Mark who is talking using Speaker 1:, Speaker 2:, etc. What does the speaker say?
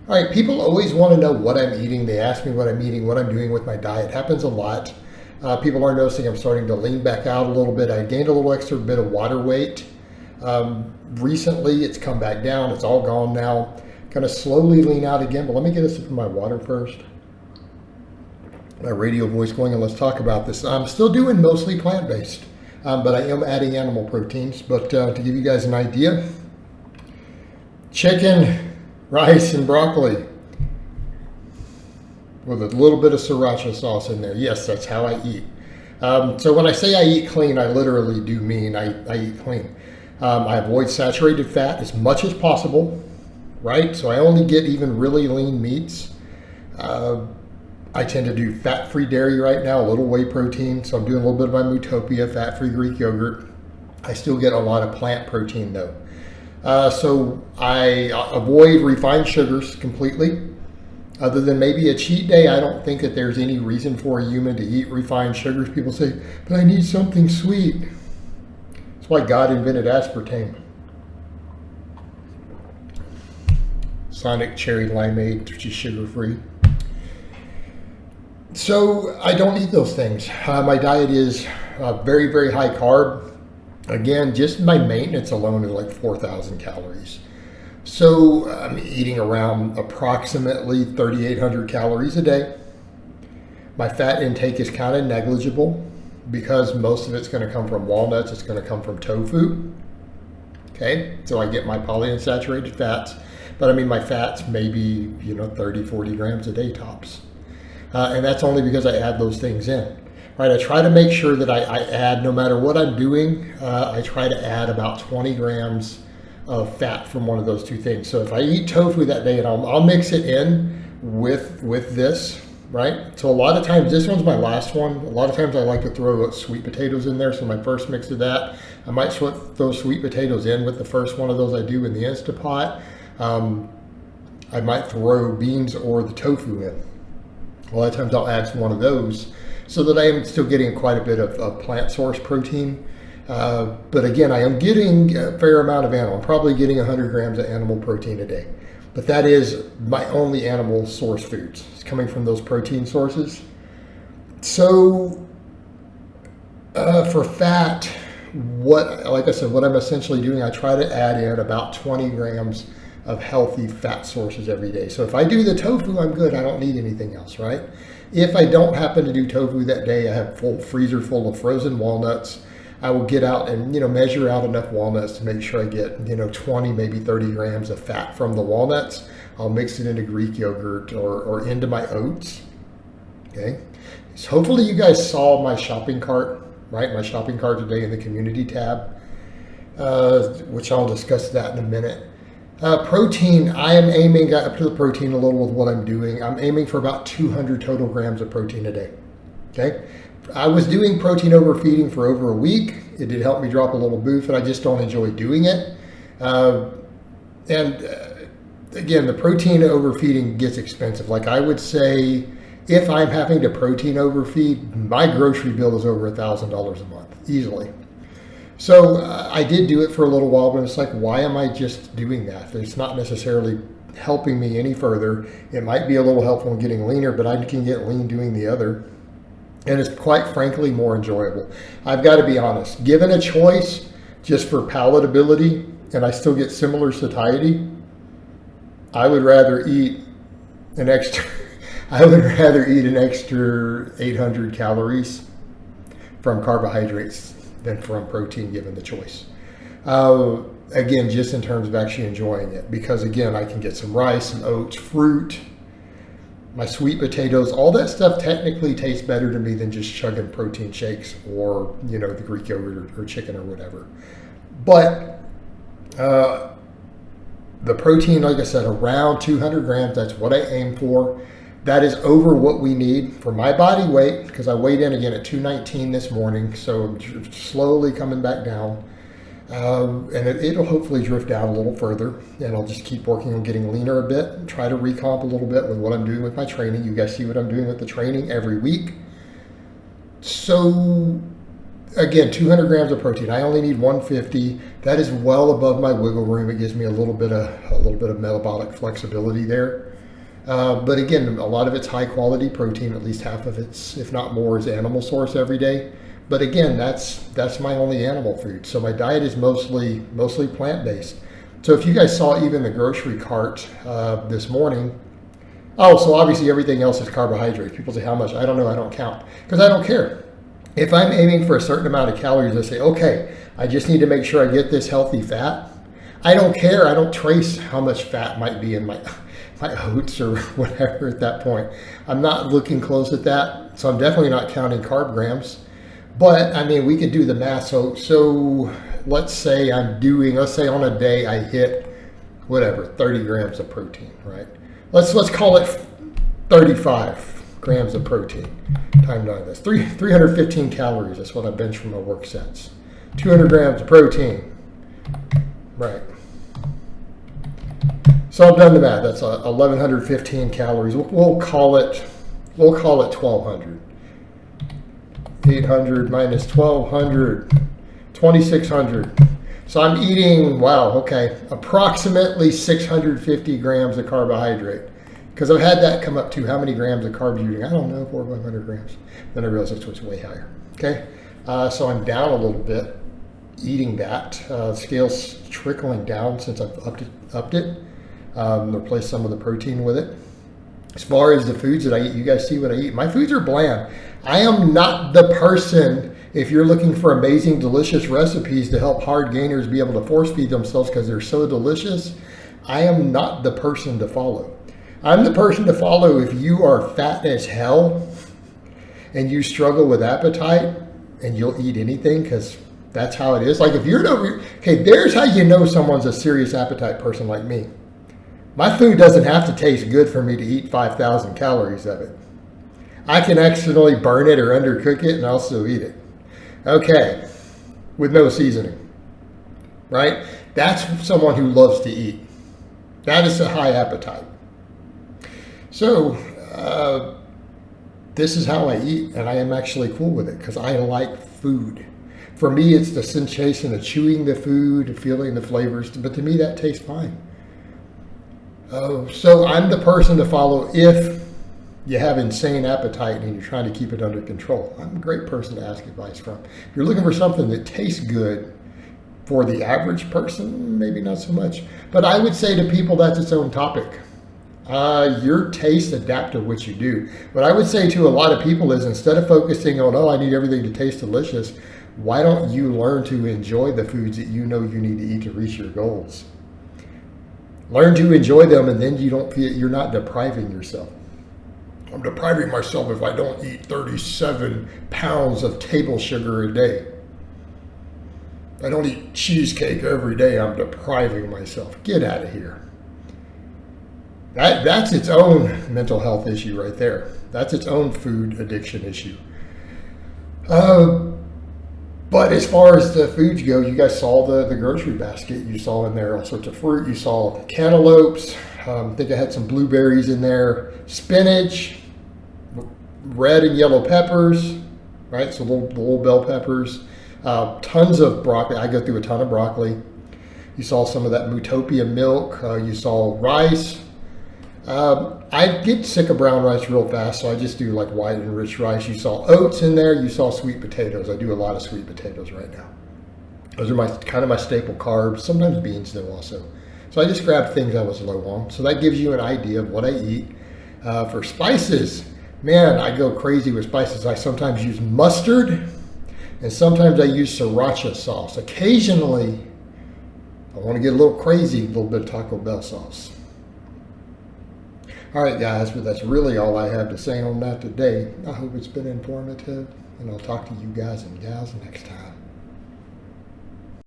Speaker 1: All right, people always want to know what I'm eating. They ask me what I'm eating, what I'm doing with my diet. It happens a lot. People are noticing I'm starting to lean back out a little bit. I gained a little extra bit of water weight. Recently, it's come back down. It's all gone now. Kind of slowly lean out again, but let me get a sip of my water first. My radio voice going, and let's talk about this. I'm still doing mostly plant-based, but I am adding animal proteins. But to give you guys an idea, chicken, rice, and broccoli with a little bit of sriracha sauce in there. Yes, that's how I eat. So when I say I eat clean, I literally do mean I eat clean. I avoid saturated fat as much as possible, right? So I only get even really lean meats. I tend to do fat-free dairy right now, a little whey protein. So I'm doing a little bit of my Mutopia, fat-free Greek yogurt. I still get a lot of plant protein though. So I avoid refined sugars completely. Other than maybe a cheat day, I don't think that there's any reason for a human to eat refined sugars. People say, but I need something sweet. That's why God invented aspartame. Sonic cherry limeade, which is sugar-free. So I don't eat those things. My diet is very, very high carb. Again, just my maintenance alone is like 4,000 calories. So I'm eating around approximately 3,800 calories a day. My fat intake is kind of negligible because most of it's going to come from walnuts. It's going to come from tofu. Okay, so I get my polyunsaturated fats, but I mean my fats maybe 30, 40 grams a day tops. And that's only because I add those things in. Right, I try to make sure that I add, no matter what I'm doing, I try to add about 20 grams of fat from one of those two things. So if I eat tofu that day, and I'll mix it in with this, right? So a lot of times, this one's my last one. A lot of times I like to throw sweet potatoes in there. So my first mix of that, I might throw sweet potatoes in with the first one of those I do in the Instapot. I might throw beans or the tofu in. A lot of times I'll add one of those so that I am still getting quite a bit of plant source protein. But again, I am getting a fair amount of animal. I'm probably getting 100 grams of animal protein a day. But that is my only animal source foods. It's coming from those protein sources. So for fat, like I said, what I'm essentially doing, I try to add in about 20 grams of healthy fat sources every day. So if I do the tofu, I'm good. I don't need anything else, right? If I don't happen to do tofu that day, I have a full freezer full of frozen walnuts. I will get out and measure out enough walnuts to make sure I get 20, maybe 30 grams of fat from the walnuts. I'll mix it into Greek yogurt or into my oats. Okay. So hopefully you guys saw my shopping cart, right? My shopping cart today in the community tab, which I'll discuss that in a minute. Protein, I am aiming up to the protein a little with what I'm doing. I'm aiming for about 200 total grams of protein a day. Okay. I was doing protein overfeeding for over a week. It did help me drop a little boost, but I just don't enjoy doing it. Again, the protein overfeeding gets expensive. Like I would say, if I'm having to protein overfeed, my grocery bill is over $1,000 a month, easily. So I did do it for a little while, but it's like, why am I just doing that? It's not necessarily helping me any further. It might be a little helpful in getting leaner, but I can get lean doing the other. And it's quite frankly more enjoyable. I've got to be honest, given a choice just for palatability, and I still get similar satiety, I would rather eat an extra, I would rather eat an extra 800 calories from carbohydrates than from protein, given the choice. Again, just in terms of actually enjoying it, because again, I can get some rice, some oats, fruit, my sweet potatoes, all that stuff technically tastes better to me than just chugging protein shakes or, the Greek yogurt or chicken or whatever. But the protein, like I said, around 200 grams, that's what I aim for. That is over what we need for my body weight, because I weighed in again at 219 this morning, so I'm slowly coming back down. And it'll hopefully drift down a little further, and I'll just keep working on getting leaner a bit and try to recomp a little bit with what I'm doing with my training. You guys see what I'm doing with the training every week. So again, 200 grams of protein. I only need 150. That is well above my wiggle room. It gives me a little bit of metabolic flexibility there. But again, a lot of it's high quality protein. At least half of it's, if not more, is animal source every day. But again, that's my only animal food. So my diet is mostly plant based. So if you guys saw even the grocery cart this morning, oh, so obviously everything else is carbohydrate. People say how much? I don't know. I don't count because I don't care. If I'm aiming for a certain amount of calories, I say, okay, I just need to make sure I get this healthy fat. I don't care. I don't trace how much fat might be in my oats or whatever at that point. I'm not looking close at that. So I'm definitely not counting carb grams. But I mean, we could do the math. So let's say on a day I hit whatever, 30 grams of protein, right? Let's call it 35 grams of protein. Time nine, that's 315 calories. That's what I bench from my work sets. 200 grams of protein, right? So I've done the math. That's 1,115 calories. We'll call it 1,200. 800 minus 1,200, 2,600. So I'm eating, wow, okay, approximately 650 grams of carbohydrate. Because I've had that come up to how many grams of carbs you're eating. I don't know, 400 or 500 grams. Then I realized it was way higher. Okay, so I'm down a little bit eating that. Scale's trickling down since I've upped it. Replaced some of the protein with it. As far as the foods that I eat, you guys see what I eat. My foods are bland. I am not the person, if you're looking for amazing, delicious recipes to help hard gainers be able to force feed themselves because they're so delicious, I am not the person to follow. I'm the person to follow if you are fat as hell and you struggle with appetite and you'll eat anything because that's how it is. Like if you're okay, there's how you know someone's a serious appetite person like me. My food doesn't have to taste good for me to eat 5,000 calories of it. I can accidentally burn it or undercook it and I'll still eat it. Okay, with no seasoning, right? That's someone who loves to eat. That is a high appetite. So this is how I eat, and I am actually cool with it because I like food. For me, it's the sensation of chewing the food, feeling the flavors, but to me that tastes fine. So I'm the person to follow if you have insane appetite and you're trying to keep it under control. I'm a great person to ask advice from. If you're looking for something that tastes good for the average person, maybe not so much. But I would say to people that's its own topic. Your tastes adapt to what you do. What I would say to a lot of people is instead of focusing on, oh, I need everything to taste delicious, why don't you learn to enjoy the foods that you know you need to eat to reach your goals? Learn to enjoy them, and then you're not depriving yourself. I'm depriving myself if I don't eat 37 pounds of table sugar a day. If I don't eat cheesecake every day, I'm depriving myself. Get out of here. That's its own mental health issue right there. That's its own food addiction issue. But as far as the foods go, you guys saw the grocery basket. You saw in there all sorts of fruit. You saw cantaloupes. I think I had some blueberries in there. Spinach, red and yellow peppers, right? So the little bell peppers. Tons of broccoli. I go through a ton of broccoli. You saw some of that Mutopia milk. You saw rice. I get sick of brown rice real fast, so I just do like white and rich rice. You saw oats in there. You saw sweet potatoes. I do a lot of sweet potatoes right now. Those are kind of my staple carbs. Sometimes beans though also. So I just grabbed things I was low on. So that gives you an idea of what I eat. For spices, man, I go crazy with spices. I sometimes use mustard, and sometimes I use sriracha sauce. Occasionally, I want to get a little crazy, a little bit of Taco Bell sauce. All right, guys, but that's really all I have to say on that today. I hope it's been informative, and I'll talk to you guys and gals next time.